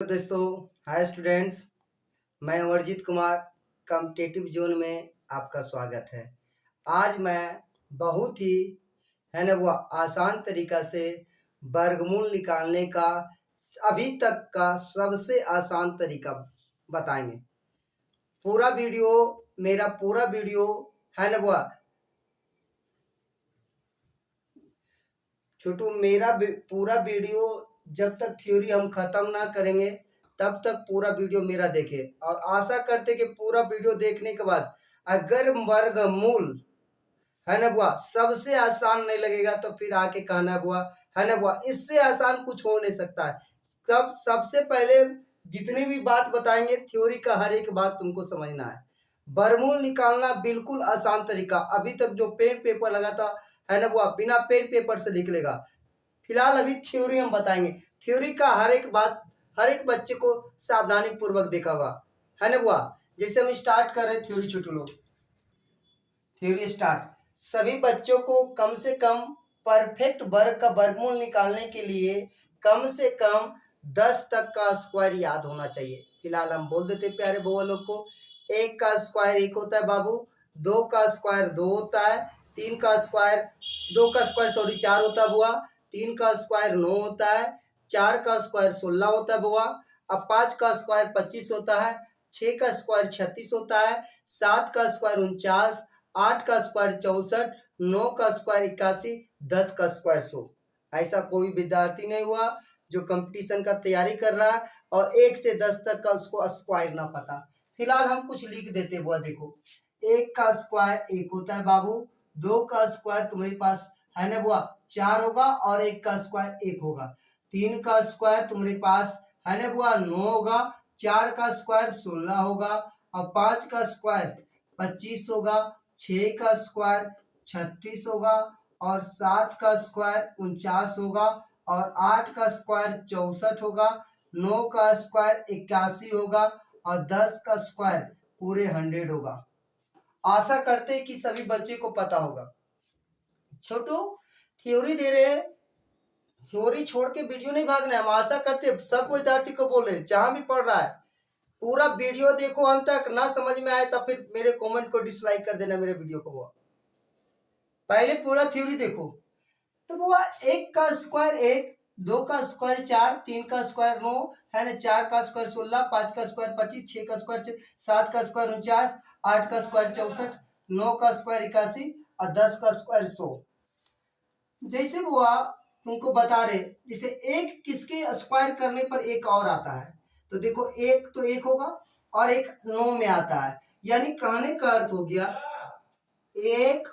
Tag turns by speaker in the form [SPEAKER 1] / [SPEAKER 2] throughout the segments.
[SPEAKER 1] दोस्तों, hi students. मैं Amarjeet Kumar competitive zone में आपका स्वागत है। आज मैं बहुत ही वो आसान तरीका से वर्गमूल निकालने का अभी तक का सबसे आसान तरीका बताएंगे। मेरा पूरा वीडियो है ना वो छोटू मेरा पूरा वीडियो जब तक थ्योरी हम खत्म ना करेंगे तब तक पूरा वीडियो मेरा देखे और आशा करते कि पूरा वीडियो देखने के बाद अगर वर्गमूल है ना बुआ सबसे आसान नहीं लगेगा तो फिर आके कहना बुआ है ना बुआ इससे आसान कुछ हो नहीं सकता है। तब सबसे पहले जितनी भी बात बताएंगे थ्योरी का हर एक बात तुमको समझना है। वर्गमूल निकालना बिल्कुल आसान तरीका। अभी तक जो पेन पेपर लगा था है ना बुआ बिना पेन पेपर से लिख लेगा। फिलहाल अभी थ्योरी हम बताएंगे। थ्योरी का हर एक बात हर एक बच्चे को सावधानी पूर्वक देखा होगा है ना बुआ। जैसे हम स्टार्ट कर रहे हैं थ्योरी, छोटे लोग थ्योरी स्टार्ट। सभी बच्चों को कम से कम परफेक्ट वर्ग का वर्गमूल निकालने के लिए कम से कम 10 तक का स्क्वायर याद होना चाहिए। फिलहाल हम बोल देते प्यारे बउआ लोग को। एक का स्क्वायर एक होता है बाबू, दो का स्क्वायर दो होता है, तीन का स्क्वायर दो का स्क्वायर सॉरी चार होता है बुआ, तीन का स्क्वायर 9 होता है, चार का स्क्वायर 16 होता है बुआ, अब पांच का स्क्वायर 25 होता है, छह का स्क्वायर 36 होता है, सात का स्क्वायर 49, आठ का स्क्वायर 64, नौ का स्क्वायर 81, 10 का स्क्वायर 100। ऐसा कोई विद्यार्थी नहीं हुआ जो कंपटीशन का तैयारी कर रहा है और 1 से 10 तक का उसको स्क्वायर ना पता। फिलहाल हम कुछ लिख देते हुआ देखो। एक का स्क्वायर एक होता है बाबू, दो का स्क्वायर तुम्हारे पास है ना बुआ 4 होगा और एक का स्क्वायर 1 होगा, तीन का स्क्वायर तुम्हारे पास है ना बुआ 9 होगा, चार का स्क्वायर 16 होगा और पांच का स्क्वायर 25 होगा, छह का स्क्वायर 36 होगा और सात का स्क्वायर 49 होगा और आठ का स्क्वायर 64 होगा, नौ का स्क्वायर 81 होगा और 10 का स्क्वायर पूरे 100 होगा। आशा करते हैं कि सभी बच्चे को पता होगा। छोटू थ्योरी दे रहे हैं, थ्योरी छोड़ के वीडियो नहीं भागना है। हम आशा करते सब विद्यार्थी को बोल रहे जहां भी पढ़ रहा है पूरा वीडियो देखो अंत तक। ना समझ में आए तब फिर मेरे कमेंट को डिसलाइक कर देना मेरे वीडियो को। वो पहले पूरा थ्योरी देखो। तो वो एक का स्क्वायर एक, दो का स्क्वायर चार, तीन का स्क्वायर 9 है ना, चार का स्क्वायर 16, पांच का स्क्वायर 25, छह का स्क्वायर सात का स्क्वायर 49, आठ का स्क्वायर 64, नौ का स्क्वायर 81 और 10 का स्क्वायर 100। जैसे वो तुमको बता रहे जैसे एक किसके स्क्वायर करने पर एक और आता है। तो देखो एक तो एक होगा और एक 9 में आता है, यानी कहने का अर्थ हो गया एक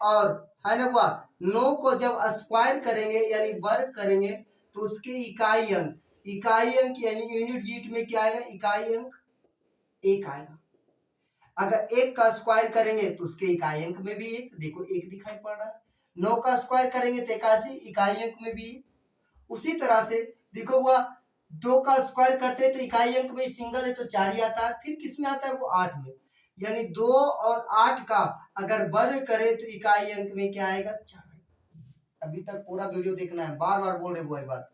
[SPEAKER 1] और है ना हुआ 9 को जब स्क्वायर करेंगे यानी वर्ग करेंगे तो उसके इकाई अंक यानी यूनिट जीट में क्या आएगा, इकाई अंक एक आएगा। अगर एक का स्क्वायर करेंगे तो उसके इकाई अंक में भी एक, देखो एक दिखाई पड़ रहा है। 9 का स्क्वायर करेंगे तो 81, इकाई अंक में भी एक। उसी तरह से देखो वह दो का स्क्वायर करते हैं तो इकाई अंक में सिंगल है तो 4 ही आता है, फिर किस में आता है वो 8 में, यानी 2 और 8 का अगर वर्ग करें तो इकाई अंक में क्या आएगा, 4। अभी तक पूरा वीडियो देखना है, बार बार बोल रहे वो बात।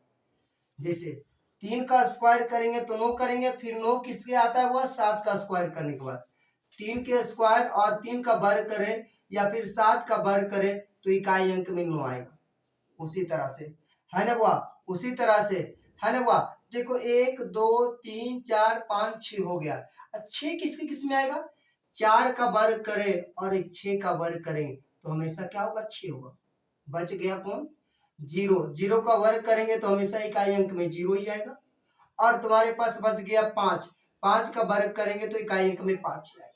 [SPEAKER 1] जैसे 3 का स्क्वायर करेंगे तो 9 करेंगे, फिर 9 किसके आता है वह 7 का स्क्वायर करने के बाद 3 के स्क्वायर और 3 का वर्ग करे या फिर 7 का वर्ग करे तो इकाई अंक में 9 आएगा। उसी तरह से है ना वह, उसी तरह से है ना वह। देखो 1 2 3 4 5 6 हो गया। 6 किसके किस में आएगा, 4 का वर्ग करे और एक 6 का वर्ग करें तो हमेशा क्या होगा, 6 होगा। बच गया कौन, जीरो। जीरो का वर्ग करेंगे तो हमेशा इकाई अंक में 0 ही आएगा। और तुम्हारे पास बच गया 5, 5 का वर्ग करेंगे तो इकाई अंक में 5 ही आएगा।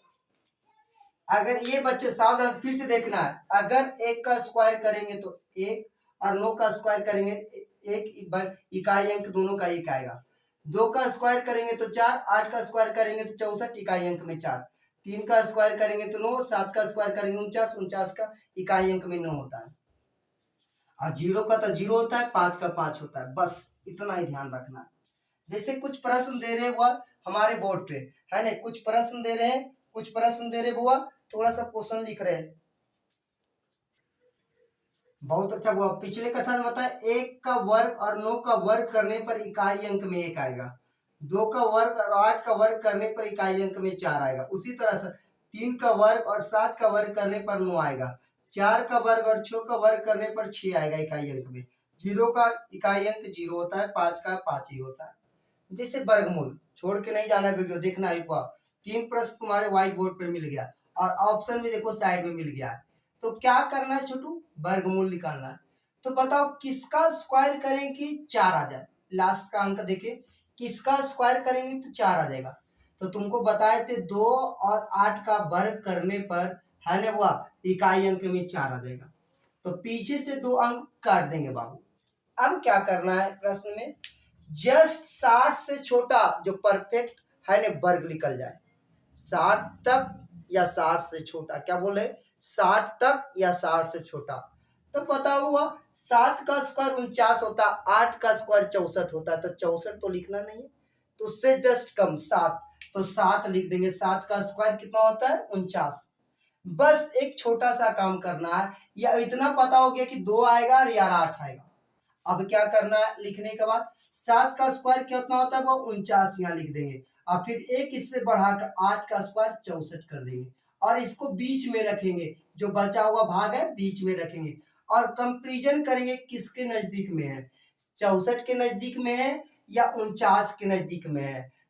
[SPEAKER 1] अगर ये बच्चे सावधान फिर से देखना है, अगर 1 का स्क्वायर करेंगे तो 1 और 9 का स्क्वायर करेंगे एक, इकाई अंक दोनों का 1 आएगा। 2 का स्क्वायर करेंगे तो 4, 8 का स्क्वायर करेंगे तो 64, इकाई अंक में 4। 3 का स्क्वायर करेंगे तो 9, 7 का स्क्वायर करेंगे 49, 49 का इकाई अंक में 9 होता है। और 0 का तो 0 होता है, 5 का 5 होता है। बस इतना ही ध्यान रखना है। जैसे कुछ प्रश्न दे रहे हुआ हमारे बोर्ड पे है ना, कुछ प्रश्न दे रहे हैं, कुछ प्रश्न दे रहे हुआ, थोड़ा सा क्वेश्चन लिख रहे हैं। बहुत अच्छा हुआ। पिछले कथन बताया 1 का वर्ग और 9 का वर्ग करने पर इकाई अंक में 1 आएगा। 2 का वर्ग और 8 का वर्ग करने पर इकाई अंक में 4 आएगा। उसी तरह से 3 का वर्ग और 7 का वर्ग करने पर 9 आएगा। 4 का वर्ग और 6 का वर्ग करने पर 6 आएगा इकाई अंक में। 0 का इकाई अंक 0 होता है, 5 का 5 ही होता है। जैसे वर्गमूल छोड़ के नहीं जाना, वीडियो देखना एक बार। 3 प्रश्न तुम्हारे व्हाइट बोर्ड पर मिल गया और ऑप्शन में देखो साइड में मिल गया है। तो क्या करना है छोटू, वर्गमूल निकालना है। तो बताओ किसका स्क्वायर करें कि 4 आ जाए। लास्ट का अंक देखे, किसका स्क्वायर करेंगे तो 4 आ जाएगा। तो तुमको बताए थे 2 और 8 का वर्ग करने पर है ना हुआ इकाई अंक में 4 आ जाएगा। तो पीछे से 2 अंक काट देंगे बाबू। अब क्या करना है प्रश्न में, जस्ट 60 से छोटा जो परफेक्ट है ना वर्ग निकल जाए। 60 तक या 60 से छोटा, क्या बोले 60 तक या 60 से छोटा। तो पता हुआ 7 का स्क्वायर 49 होता है, 8 का स्क्वायर 64 होता है। तो 64 तो लिखना नहीं है, तो उससे जस्ट कम 7, तो 7 लिख देंगे। 7 का स्क्वायर कितना होता है 49। बस एक छोटा सा काम करना है, या इतना पता हो गया कि 2 आएगा या 8 आएगा। अब क्या करना है, लिखने के बाद 7 का स्क्वायर कितना होता है वो 49 यहाँ लिख देंगे, और फिर एक इससे बढ़ाकर 8 का स्क्वायर 64 कर देंगे, और इसको बीच में रखेंगे, जो बचा हुआ भाग है बीच में रखेंगे, और कंपैरिजन करेंगे किसके नजदीक में है, 64 के नजदीक में है या 49 के नजदीक में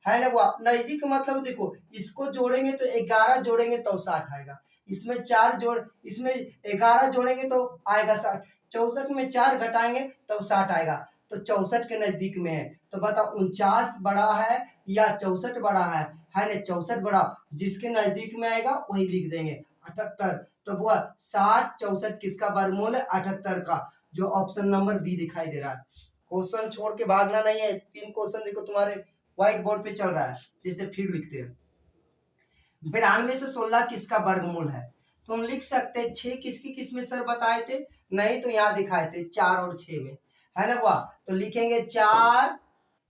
[SPEAKER 1] है ना। वो नजदीक मतलब देखो, इसको जोड़ेंगे तो 11 जोड़ेंगे तो 60 आएगा, इसमें 4 जोड़, इसमें 11 जोड़ेंगे तो आएगा 60, 64 में 4 घटाएंगे तो 60 आएगा। तो 64 के नजदीक में है। तो बताओ 49 बड़ा है या 64 बड़ा है ना। 64 बड़ा, जिसके नजदीक में आएगा वही लिख देंगे 78। तो वो 60 64 किसका वर्गमूल है 78 का, जो ऑप्शन नंबर बी दिखाई दे रहा है। क्वेश्चन छोड़ के भागना नहीं है, 3 क्वेश्चन देखो तुम्हारे व्हाइट बोर्ड पे चल रहा है। जैसे फिर लिखते हैं 92 से 16 किसका वर्गमूल है। तो हम लिख सकते हैं 6 किसकी किस में सर बताए थे, नहीं तो यहाँ दिखाए थे 4 और 6 में, है ना वह। तो लिखेंगे 4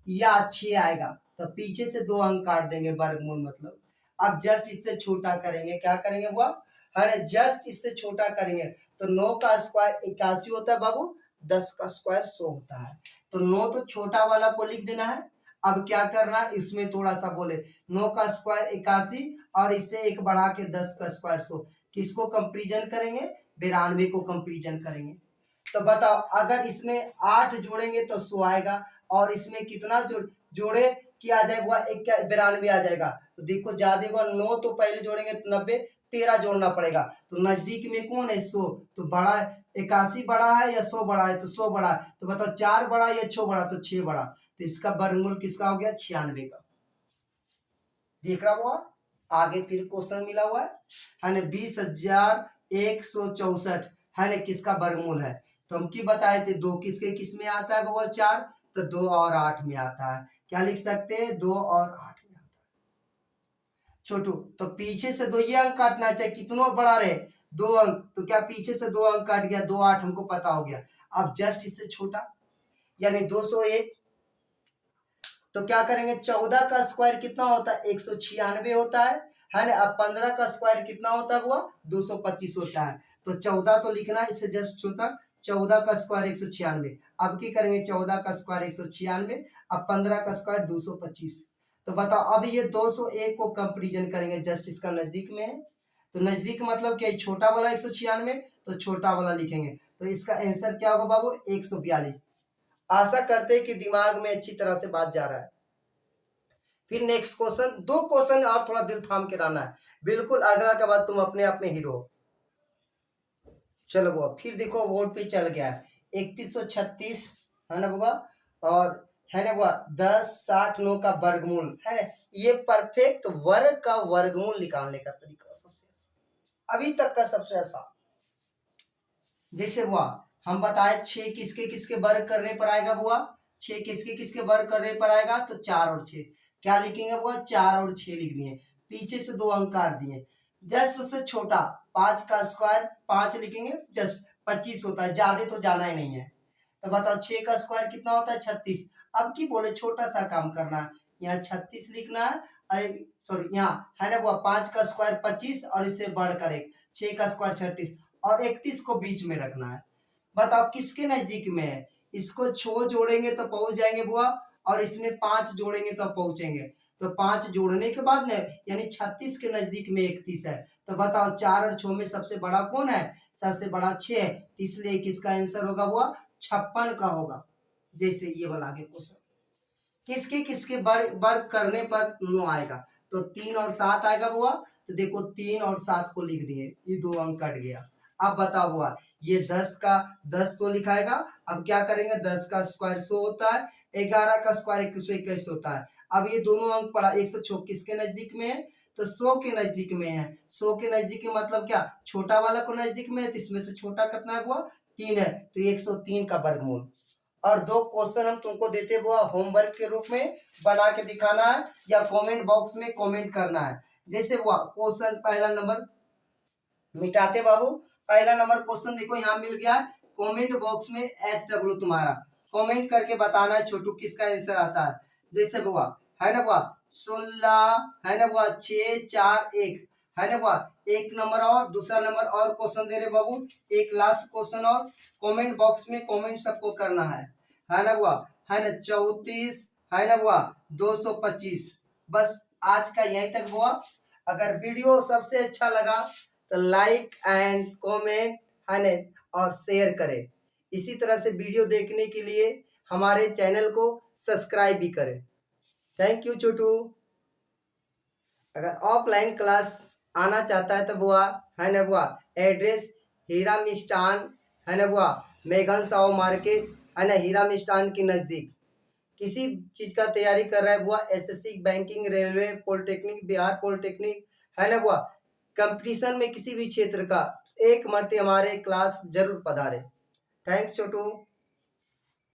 [SPEAKER 1] या 6 आएगा, तो पीछे से 2 अंक काट देंगे वर्गमूल मतलब। अब जस्ट इससे छोटा करेंगे, क्या करेंगे वह, है ना, जस्ट इससे छोटा करेंगे। तो 9 का स्क्वायर 81 होता है बाबू, 10 का स्क्वायर 100 होता है। तो 9 तो छोटा वाला को लिख देना है। अब क्या करना है, इसमें थोड़ा सा बोले 9 का स्क्वायर 81 और इससे एक बढ़ा के 10 का स्क्वायर 100, किसको कंपैरिजन करेंगे, 92 को कंपैरिजन करेंगे। तो बताओ अगर इसमें 8 जोड़ेंगे तो 100 आएगा, और इसमें कितना जोड़े कि आ जाएगा 92 आ जाएगा। तो देखो ज्यादा होगा 9, तो पहले जोड़ेंगे 90, 13 जोड़ना पड़ेगा। तो नजदीक में कौन है 100, तो बड़ा 81 बड़ा है या 100 बड़ा है, तो 100 बड़ा है। तो बताओ 4 बड़ा या 6 बड़ा, तो 6 बड़ा। तो इसका वर्गमूल किसका हो गया 96 का। देख रहा हुआ आगे फिर क्वेश्चन मिला हुआ है ना, 20,164 है ना किसका वर्गमूल है। तो हम की बताए थे 2 किसके किस में आता है बबुआ 4, तो 2 और 8 में आता है। क्या लिख सकते हैं 2 और 8 में आता है छोटू। तो पीछे से 2 ये अंक काटना चाहिए, कितना बड़ा रहे 2 अंक, तो क्या पीछे से 2 अंक काट गया, 2 8 हमको पता हो गया। अब जस्ट इससे छोटा यानी 201, तो क्या करेंगे 14 का स्क्वायर कितना होता है 196 होता है ना। अब 15 का स्क्वायर कितना होता है वो 225 होता है। तो 14 तो लिखना है, इससे जस्ट छोटा 14 का स्क्वायर 196। अब क्या करेंगे 14 का स्क्वायर 196, अब 15 का स्क्वायर 225। तो बताओ अब ये 201 को कंपैरिजन करेंगे, जस्ट इसका नजदीक में है। तो नजदीक मतलब क्या, छोटा वाला 196, तो छोटा वाला लिखेंगे। तो इसका आंसर क्या होगा बाबू 142। आशा करते हैं कि दिमाग में अच्छी तरह से बात जा रहा है। फिर नेक्स्ट क्वेश्चन, 2 क्वेश्चन और थोड़ा दिल थाम के रहना है, बिल्कुल अगला के बाद तुम अपने आप में हीरो। चलो वो फिर देखो बोर्ड पे चल गया है 3136 है ना बुआ, और है ना बुआ 10 60 9 का वर्गमूल है ना। ये परफेक्ट वर्ग का वर्गमूल निकालने का तरीका सबसे आसान, अभी तक का सबसे आसान। जैसे बुआ हम बताए 6 किसके किसके वर्ग करने पर आएगा बुआ, 6 किसके किसके वर्ग करने पर आएगा, तो 4 और 6। क्या लिखेंगे बुआ 4 और 6 लिख दिए, पीछे से 2 अंक काट दिए। जस्ट उससे छोटा 5 का स्क्वायर 5 लिखेंगे, जस्ट 25 होता है, ज्यादा तो जाना ही नहीं है। तो बताओ 6 का स्क्वायर कितना होता है 36। अब की बोले छोटा सा काम करना है, यहाँ 36 लिखना है, अरे सॉरी यहाँ है ना वो 5 का स्क्वायर 25 और इससे बढ़कर एक 6 का स्क्वायर 36 और 31 को बीच में रखना है। बताओ किसके नजदीक में है, इसको छो जोड़ेंगे तो पहुंच जाएंगे बुआ, और इसमें 5 जोड़ेंगे तो पहुंचेंगे। तो 5 जोड़ने के बाद में यानी 36 के नजदीक में 31 है। तो बताओ 4 और 6 में सबसे बड़ा कौन है? सबसे बड़ा 6 है, इसलिए किसका आंसर होगा वो 56 का होगा। जैसे ये वाला आगे क्वेश्चन किसके किसके वर्ग करने पर नो आएगा, तो 3 और 7 आएगा हुआ। तो देखो 3 और 7 को लिख दिए, ये 2 अंक कट गया। अब बताओ हुआ ये 10 का 10 तो लिखाएगा। अब क्या करेंगे, 10 का स्क्वायर 100 होता है, 11 का स्क्वायर 121 होता है। अब ये दोनों अंक पड़ा 106 किसके नजदीक में है, तो 100 के नजदीक में है। 100 के नजदीक में मतलब क्या, छोटा वाला को नजदीक में है, तो इसमें से छोटा कितना है हुआ 3 है, तो 103 का वर्गमूल। और 2 क्वेश्चन हम तुमको देते हुआ होमवर्क के रूप में बना के दिखाना है या कमेंट बॉक्स में कमेंट करना है। जैसे हुआ क्वेश्चन पहला नंबर मिटाते बाबू, पहला नंबर क्वेश्चन देखो यहाँ मिल गया है। कमेंट बॉक्स में SW तुम्हारा कमेंट करके बताना है छोटू किसका आंसर आता है। जैसे हुआ है ना हुआ 16 है ना हुआ 6 4 1 है ना हुआ एक नंबर और दूसरा नंबर और क्वेश्चन दे रहे बाबू, एक लास्ट क्वेश्चन और कमेंट बॉक्स में कमेंट सबको करना है ना हुआ है ना 34 है ना हुआ 225। बस आज का यहीं तक हुआ। अगर वीडियो सबसे अच्छा लगा तो लाइक एंड कमेंट है ना और शेयर करें। इसी तरह से वीडियो देखने के लिए हमारे चैनल को सब्सक्राइब भी करें। थैंक यू छोटू। अगर ऑफलाइन क्लास आना चाहता है तो बुआ है ना बुआ एड्रेस हीरा मिष्ठान है ना बुआ मेघन साव मार्केट है ना हीरा मिष्ठान के नज़दीक। किसी चीज़ का तैयारी कर रहा है बुआ, SSC banking railway polytechnic Bihar polytechnic है ना बुआ, कंपटीशन में किसी भी क्षेत्र का, एक मर्ते हमारे क्लास जरूर पधारे। थैंक्स छोटू।